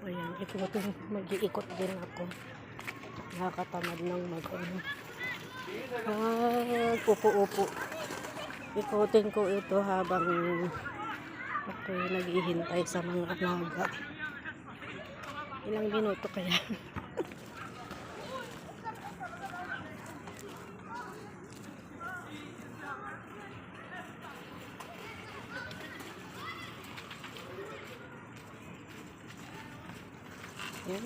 Ayan, mag-iikot din ako. Nakakatamad ng upo-upo. Ikutin ko ito habang ako naghihintay sa mga alaga. Ilang minuto kaya? Ayan.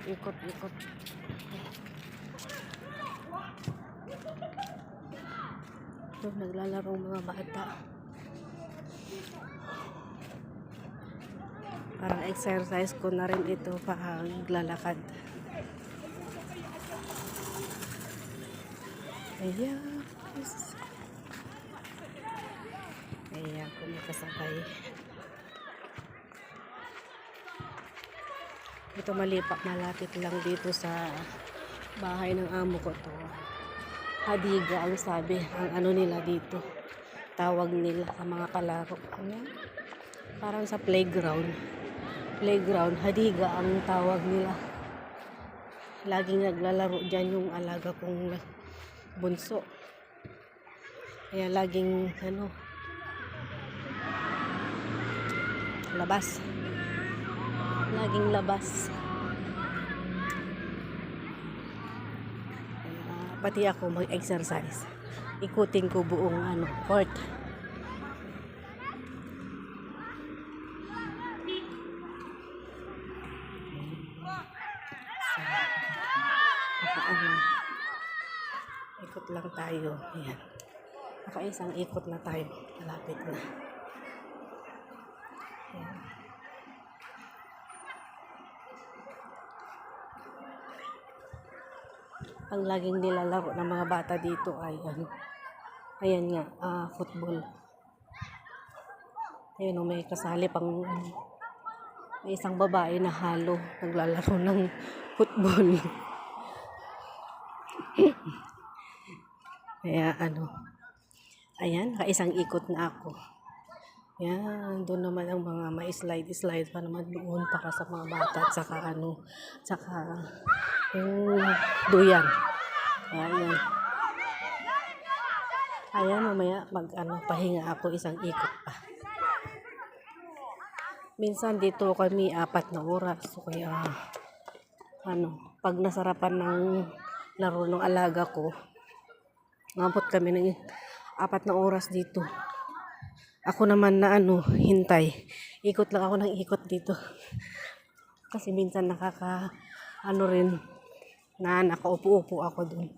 Ikot-ikot. Ito, naglalaro mga bata. Parang exercise ko na rin ito pag lalakad. Ayan. Ayan, kumikasabay. Ito malapit lang dito sa bahay ng amo ko to. Hadiga ang sabi, ang ano nila dito. Tawag nila sa mga palaro. Ayan. Parang sa playground. Hadiga ang tawag nila. Laging naglalaro dyan yung alaga kong bunso. Kaya laging labas. Laging labas. Pati ako mag-exercise. Ikutin ko buong court. Ikot lang tayo. Ayan. Nakaisang ikot na tayo. Malapit na. Ayan. Ang laging nilalaro ng mga bata dito ay ayan nga, football. Ayan, may kasali pang may isang babae na halo naglalaro ng football. Kaya ayan, kaisang ikot na ako. Yan, doon naman ang mga ma-slide pa naman doon para sa mga bata at saka yung duyan. Ayan. Ayan, mamaya pahinga ako isang ikot pa. Minsan dito kami 4 na oras. So kaya pag nasarapan ng laro ng alaga ko, ngabot kami ng 4 na oras dito. Ako naman na hintay. Ikot lang ako ng ikot dito. Kasi minsan rin na nakaupo-upo ako dun.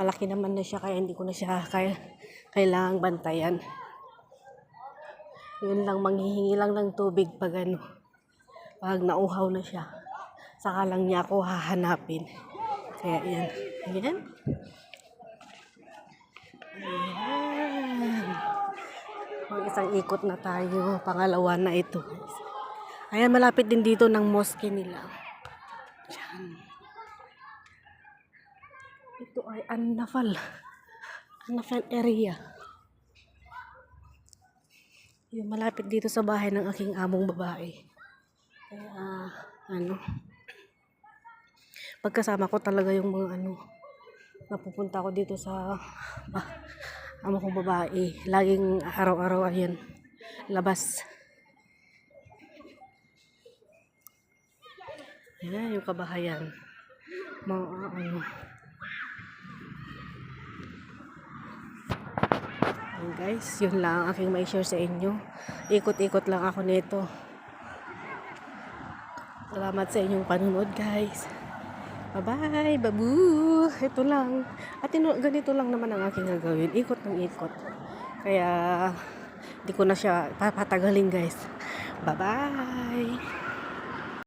Malaki naman na siya kaya hindi ko na siya kailangang bantayan. Yun lang, manghihingi lang ng tubig pag nauhaw na siya. Saka lang niya ako hahanapin. Kaya yan. Ayan. Ayan. Isang ikot na tayo. Pangalawa na ito. Ayan, malapit din dito ng mosque nila. Diyan. Ito ay An-Nafal area. Yung malapit dito sa bahay ng aking among babae. Kaya, pagkasama ko talaga yung mga napupunta ko dito sa amo kong babae. Laging araw-araw ayan, labas. Yan yung kabahayan. Mga guys, yun lang aking may share sa inyo. Ikot-ikot lang ako nito. Salamat sa inyong panunod, guys. Bye-bye, babu. Ito lang. At ganito lang naman ang aking gagawin. Ikot ng ikot. Kaya, di ko na siya papatagalin, guys. Bye-bye.